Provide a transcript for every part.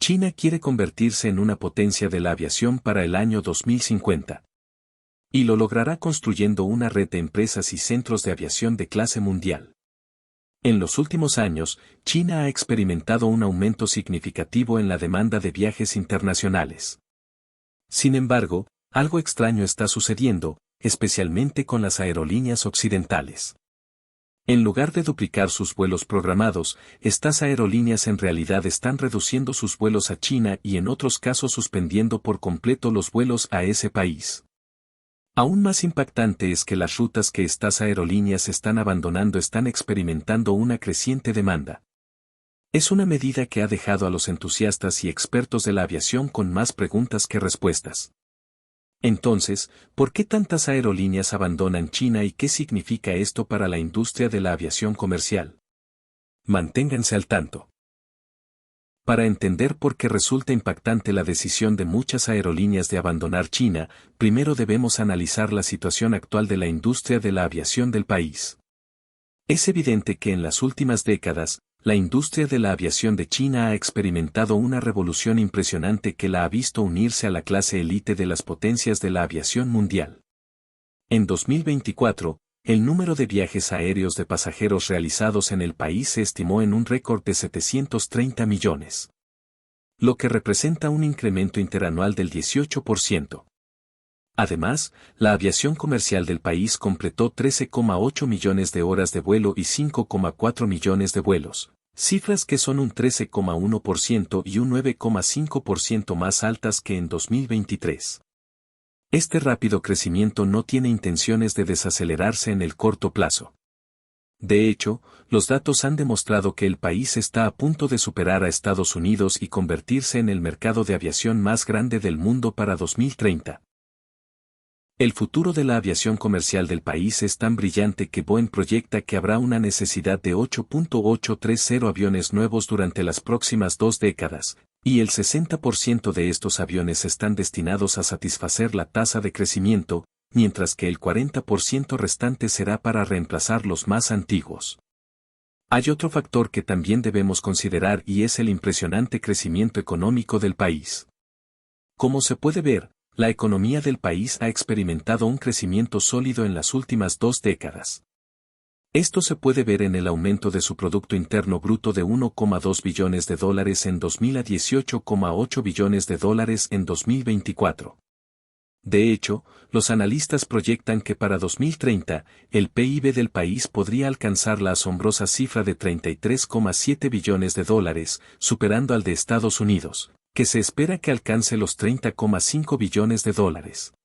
China quiere convertirse en una potencia de la aviación para el año 2050. Y lo logrará construyendo una red de empresas y centros de aviación de clase mundial. En los últimos años, China ha experimentado un aumento significativo en la demanda de viajes internacionales. Sin embargo, algo extraño está sucediendo, especialmente con las aerolíneas occidentales. En lugar de duplicar sus vuelos programados, estas aerolíneas en realidad están reduciendo sus vuelos a China y en otros casos suspendiendo por completo los vuelos a ese país. Aún más impactante es que las rutas que estas aerolíneas están abandonando están experimentando una creciente demanda. Es una medida que ha dejado a los entusiastas y expertos de la aviación con más preguntas que respuestas. Entonces, ¿por qué tantas aerolíneas abandonan China y qué significa esto para la industria de la aviación comercial? Manténganse al tanto. Para entender por qué resulta impactante la decisión de muchas aerolíneas de abandonar China, primero debemos analizar la situación actual de la industria de la aviación del país. Es evidente que en las últimas décadas, la industria de la aviación de China ha experimentado una revolución impresionante que la ha visto unirse a la clase élite de las potencias de la aviación mundial. En 2024, el número de viajes aéreos de pasajeros realizados en el país se estimó en un récord de 730 millones. Lo que representa un incremento interanual del 18%. Además, la aviación comercial del país completó 13,8 millones de horas de vuelo y 5,4 millones de vuelos, cifras que son un 13,1% y un 9,5% más altas que en 2023. Este rápido crecimiento no tiene intenciones de desacelerarse en el corto plazo. De hecho, los datos han demostrado que el país está a punto de superar a Estados Unidos y convertirse en el mercado de aviación más grande del mundo para 2030. El futuro de la aviación comercial del país es tan brillante que Boeing proyecta que habrá una necesidad de 8.830 aviones nuevos durante las próximas 2 décadas, y el 60% de estos aviones están destinados a satisfacer la tasa de crecimiento, mientras que el 40% restante será para reemplazar los más antiguos. Hay otro factor que también debemos considerar y es el impresionante crecimiento económico del país. Como se puede ver, la economía del país ha experimentado un crecimiento sólido en las últimas 2 décadas. Esto se puede ver en el aumento de su Producto Interno Bruto de 1,2 billones de dólares en 2000 a 18,8 billones de dólares en 2024. De hecho, los analistas proyectan que para 2030, el PIB del país podría alcanzar la asombrosa cifra de 33,7 billones de dólares, superando al de Estados Unidos, que se espera que alcance los 30,5 billones de dólares.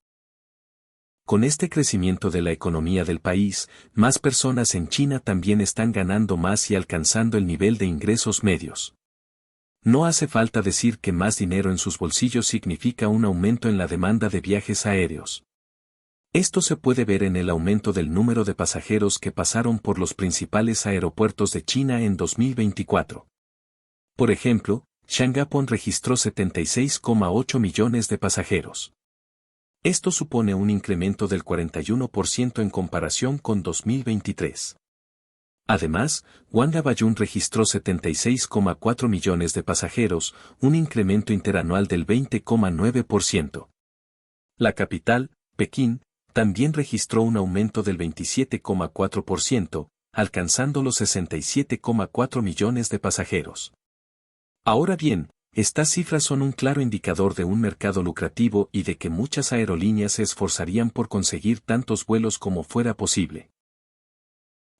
Con este crecimiento de la economía del país, más personas en China también están ganando más y alcanzando el nivel de ingresos medios. No hace falta decir que más dinero en sus bolsillos significa un aumento en la demanda de viajes aéreos. Esto se puede ver en el aumento del número de pasajeros que pasaron por los principales aeropuertos de China en 2024. Por ejemplo, Shanghái registró 76,8 millones de pasajeros. Esto supone un incremento del 41% en comparación con 2023. Además, Guangzhou registró 76,4 millones de pasajeros, un incremento interanual del 20,9%. La capital, Pekín, también registró un aumento del 27,4%, alcanzando los 67,4 millones de pasajeros. Ahora bien, estas cifras son un claro indicador de un mercado lucrativo y de que muchas aerolíneas se esforzarían por conseguir tantos vuelos como fuera posible.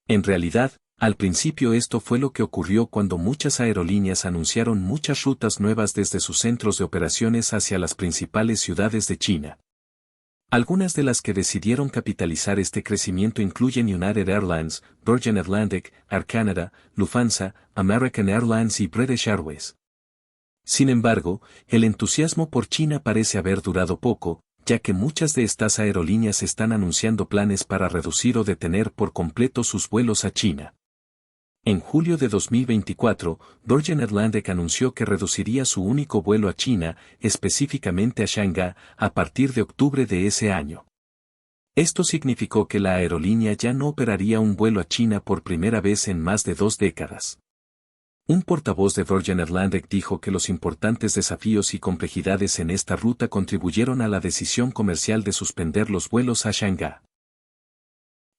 En realidad, al principio esto fue lo que ocurrió cuando muchas aerolíneas anunciaron muchas rutas nuevas desde sus centros de operaciones hacia las principales ciudades de China. Algunas de las que decidieron capitalizar este crecimiento incluyen United Airlines, Virgin Atlantic, Air Canada, Lufthansa, American Airlines y British Airways. Sin embargo, el entusiasmo por China parece haber durado poco, ya que muchas de estas aerolíneas están anunciando planes para reducir o detener por completo sus vuelos a China. En julio de 2024, Virgin Atlantic anunció que reduciría su único vuelo a China, específicamente a Shanghái, a partir de octubre de ese año. Esto significó que la aerolínea ya no operaría un vuelo a China por primera vez en más de 2 décadas. Un portavoz de Virgin Atlantic dijo que los importantes desafíos y complejidades en esta ruta contribuyeron a la decisión comercial de suspender los vuelos a Shanghái.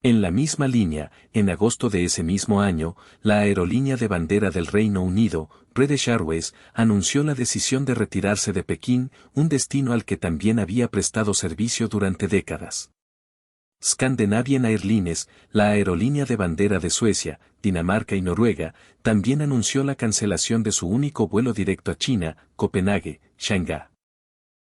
En la misma línea, en agosto de ese mismo año, la aerolínea de bandera del Reino Unido, British Airways, anunció la decisión de retirarse de Pekín, un destino al que también había prestado servicio durante décadas. Scandinavian Airlines, la aerolínea de bandera de Suecia, Dinamarca y Noruega, también anunció la cancelación de su único vuelo directo a China, Copenhague, Shanghái.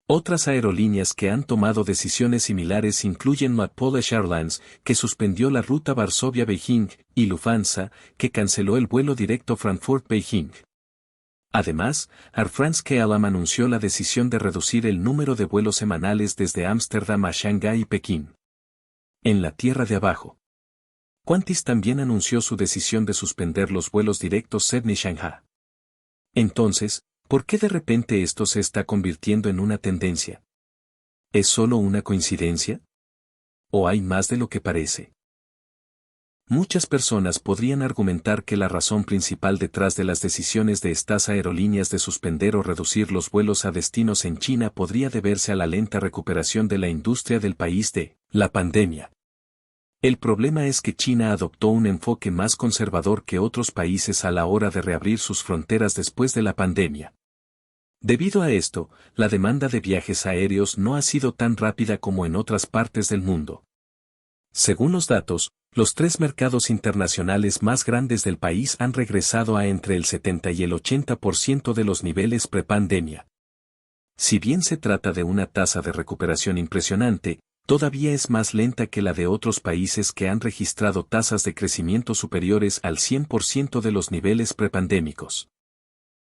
Otras aerolíneas que han tomado decisiones similares incluyen Polish Airlines, que suspendió la ruta Varsovia-Beijing, y Lufthansa, que canceló el vuelo directo Frankfurt-Beijing. Además, Air France-KLM anunció la decisión de reducir el número de vuelos semanales desde Ámsterdam a Shanghái y Pekín. En la tierra de abajo, Qantas también anunció su decisión de suspender los vuelos directos Sydney-Shanghái. Entonces, ¿por qué de repente esto se está convirtiendo en una tendencia? ¿Es solo una coincidencia? ¿O hay más de lo que parece? Muchas personas podrían argumentar que la razón principal detrás de las decisiones de estas aerolíneas de suspender o reducir los vuelos a destinos en China podría deberse a la lenta recuperación de la industria del país de la pandemia. El problema es que China adoptó un enfoque más conservador que otros países a la hora de reabrir sus fronteras después de la pandemia. Debido a esto, la demanda de viajes aéreos no ha sido tan rápida como en otras partes del mundo. Según los datos, los 3 mercados internacionales más grandes del país han regresado a entre el 70 y el 80% de los niveles prepandemia. Si bien se trata de una tasa de recuperación impresionante, todavía es más lenta que la de otros países que han registrado tasas de crecimiento superiores al 100% de los niveles prepandémicos.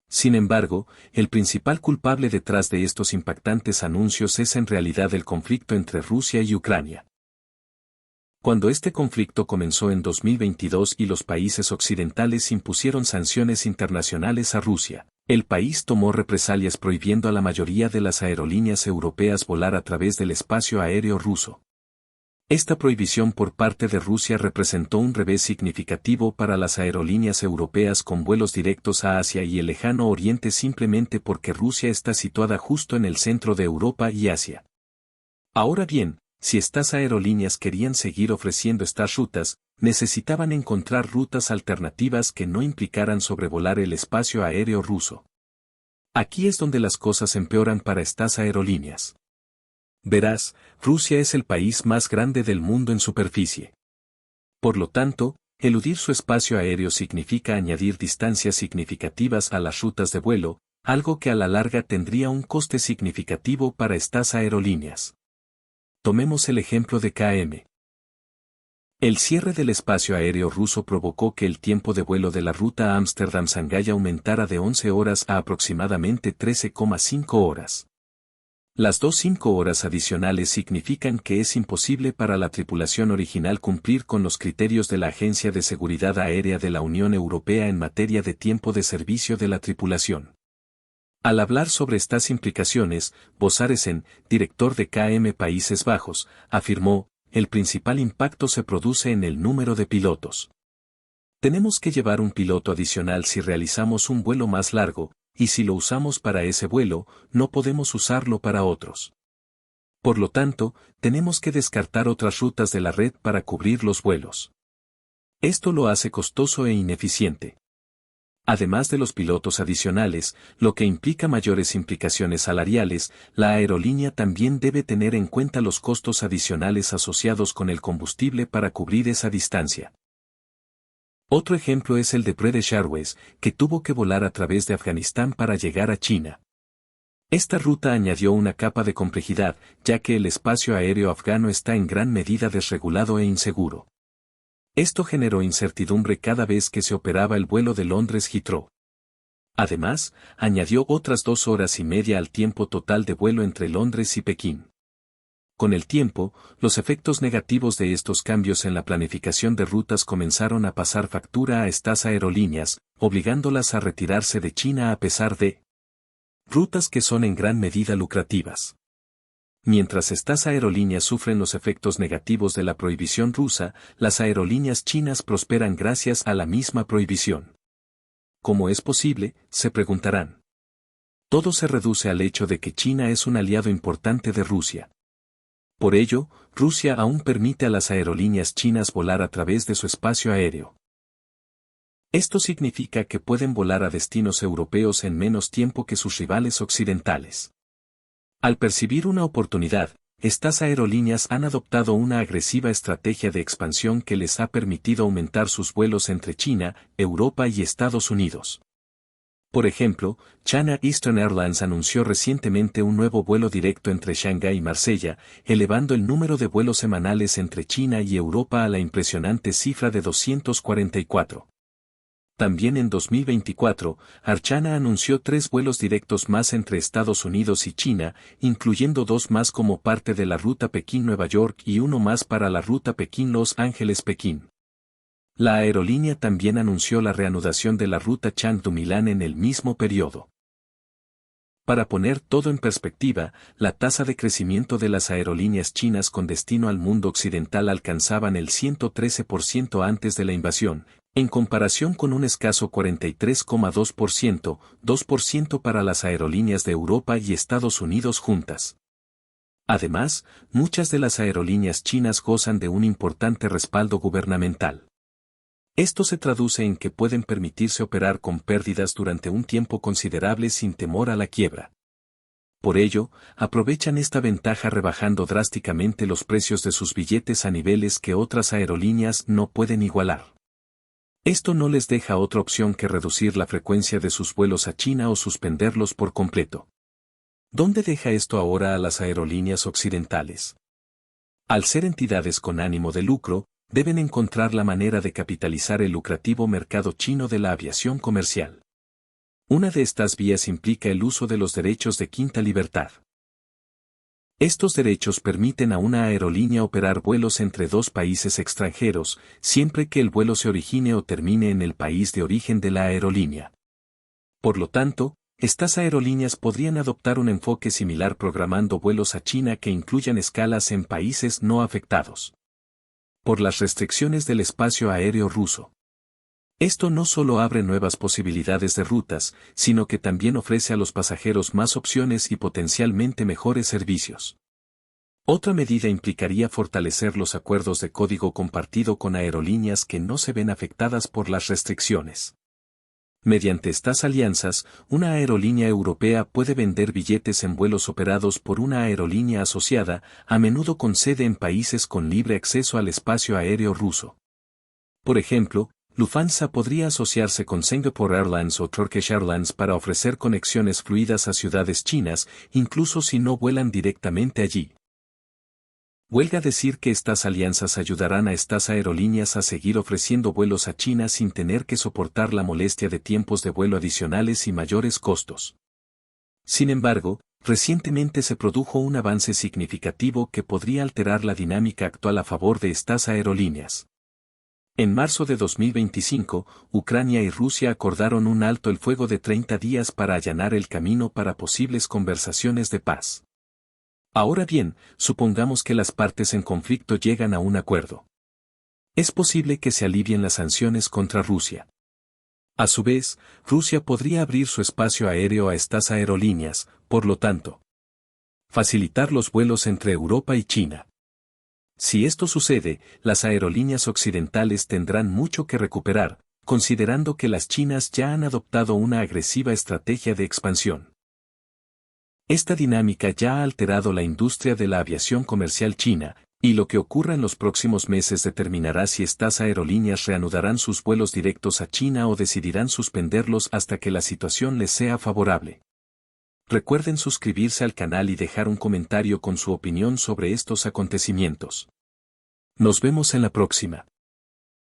Sin embargo, el principal culpable detrás de estos impactantes anuncios es en realidad el conflicto entre Rusia y Ucrania. Cuando este conflicto comenzó en 2022 y los países occidentales impusieron sanciones internacionales a Rusia, el país tomó represalias prohibiendo a la mayoría de las aerolíneas europeas volar a través del espacio aéreo ruso. Esta prohibición por parte de Rusia representó un revés significativo para las aerolíneas europeas con vuelos directos a Asia y el Lejano Oriente simplemente porque Rusia está situada justo en el centro de Europa y Asia. Ahora bien, si estas aerolíneas querían seguir ofreciendo estas rutas, necesitaban encontrar rutas alternativas que no implicaran sobrevolar el espacio aéreo ruso. Aquí es donde las cosas empeoran para estas aerolíneas. Verás, Rusia es el país más grande del mundo en superficie. Por lo tanto, eludir su espacio aéreo significa añadir distancias significativas a las rutas de vuelo, algo que a la larga tendría un coste significativo para estas aerolíneas. Tomemos el ejemplo de KM. El cierre del espacio aéreo ruso provocó que el tiempo de vuelo de la ruta Ámsterdam-Shanghái aumentara de 11 horas a aproximadamente 13,5 horas. Las 5 horas adicionales significan que es imposible para la tripulación original cumplir con los criterios de la Agencia de Seguridad Aérea de la Unión Europea en materia de tiempo de servicio de la tripulación. Al hablar sobre estas implicaciones, Bo Saresen, director de KM Países Bajos, afirmó, el principal impacto se produce en el número de pilotos. Tenemos que llevar un piloto adicional si realizamos un vuelo más largo, y si lo usamos para ese vuelo, no podemos usarlo para otros. Por lo tanto, tenemos que descartar otras rutas de la red para cubrir los vuelos. Esto lo hace costoso e ineficiente. Además de los pilotos adicionales, lo que implica mayores implicaciones salariales, la aerolínea también debe tener en cuenta los costos adicionales asociados con el combustible para cubrir esa distancia. Otro ejemplo es el de British Airways, que tuvo que volar a través de Afganistán para llegar a China. Esta ruta añadió una capa de complejidad, ya que el espacio aéreo afgano está en gran medida desregulado e inseguro. Esto generó incertidumbre cada vez que se operaba el vuelo de Londres-Heathrow. Además, añadió otras 2 horas y media al tiempo total de vuelo entre Londres y Pekín. Con el tiempo, los efectos negativos de estos cambios en la planificación de rutas comenzaron a pasar factura a estas aerolíneas, obligándolas a retirarse de China a pesar de rutas que son en gran medida lucrativas. Mientras estas aerolíneas sufren los efectos negativos de la prohibición rusa, las aerolíneas chinas prosperan gracias a la misma prohibición. ¿cómo es posible?, se preguntarán. Todo se reduce al hecho de que China es un aliado importante de Rusia. Por ello, Rusia aún permite a las aerolíneas chinas volar a través de su espacio aéreo. Esto significa que pueden volar a destinos europeos en menos tiempo que sus rivales occidentales. Al percibir una oportunidad, estas aerolíneas han adoptado una agresiva estrategia de expansión que les ha permitido aumentar sus vuelos entre China, Europa y Estados Unidos. Por ejemplo, China Eastern Airlines anunció recientemente un nuevo vuelo directo entre Shanghái y Marsella, elevando el número de vuelos semanales entre China y Europa a la impresionante cifra de 244. También en 2024, Air China anunció 3 vuelos directos más entre Estados Unidos y China, incluyendo 2 más como parte de la ruta Pekín-Nueva York y uno más para la ruta Pekín-Los Ángeles-Pekín. La aerolínea también anunció la reanudación de la ruta Chengdu-Milán en el mismo periodo. Para poner todo en perspectiva, la tasa de crecimiento de las aerolíneas chinas con destino al mundo occidental alcanzaban el 113% antes de la invasión, en comparación con un escaso 43,2%, 2% para las aerolíneas de Europa y Estados Unidos juntas. Además, muchas de las aerolíneas chinas gozan de un importante respaldo gubernamental. Esto se traduce en que pueden permitirse operar con pérdidas durante un tiempo considerable sin temor a la quiebra. Por ello, aprovechan esta ventaja rebajando drásticamente los precios de sus billetes a niveles que otras aerolíneas no pueden igualar. Esto no les deja otra opción que reducir la frecuencia de sus vuelos a China o suspenderlos por completo. ¿Dónde deja esto ahora a las aerolíneas occidentales? Al ser entidades con ánimo de lucro, deben encontrar la manera de capitalizar el lucrativo mercado chino de la aviación comercial. Una de estas vías implica el uso de los derechos de quinta libertad. Estos derechos permiten a una aerolínea operar vuelos entre 2 países extranjeros, siempre que el vuelo se origine o termine en el país de origen de la aerolínea. Por lo tanto, estas aerolíneas podrían adoptar un enfoque similar programando vuelos a China que incluyan escalas en países no afectados por las restricciones del espacio aéreo ruso. Esto no solo abre nuevas posibilidades de rutas, sino que también ofrece a los pasajeros más opciones y potencialmente mejores servicios. Otra medida implicaría fortalecer los acuerdos de código compartido con aerolíneas que no se ven afectadas por las restricciones. Mediante estas alianzas, una aerolínea europea puede vender billetes en vuelos operados por una aerolínea asociada, a menudo con sede en países con libre acceso al espacio aéreo ruso. Por ejemplo, Lufthansa podría asociarse con Singapore Airlines o Turkish Airlines para ofrecer conexiones fluidas a ciudades chinas, incluso si no vuelan directamente allí. Huelga decir que estas alianzas ayudarán a estas aerolíneas a seguir ofreciendo vuelos a China sin tener que soportar la molestia de tiempos de vuelo adicionales y mayores costos. Sin embargo, recientemente se produjo un avance significativo que podría alterar la dinámica actual a favor de estas aerolíneas. En marzo de 2025, Ucrania y Rusia acordaron un alto el fuego de 30 días para allanar el camino para posibles conversaciones de paz. Ahora bien, supongamos que las partes en conflicto llegan a un acuerdo. Es posible que se alivien las sanciones contra Rusia. A su vez, Rusia podría abrir su espacio aéreo a estas aerolíneas, por lo tanto, facilitar los vuelos entre Europa y China. Si esto sucede, las aerolíneas occidentales tendrán mucho que recuperar, considerando que las chinas ya han adoptado una agresiva estrategia de expansión. Esta dinámica ya ha alterado la industria de la aviación comercial china, y lo que ocurra en los próximos meses determinará si estas aerolíneas reanudarán sus vuelos directos a China o decidirán suspenderlos hasta que la situación les sea favorable. Recuerden suscribirse al canal y dejar un comentario con su opinión sobre estos acontecimientos. Nos vemos en la próxima.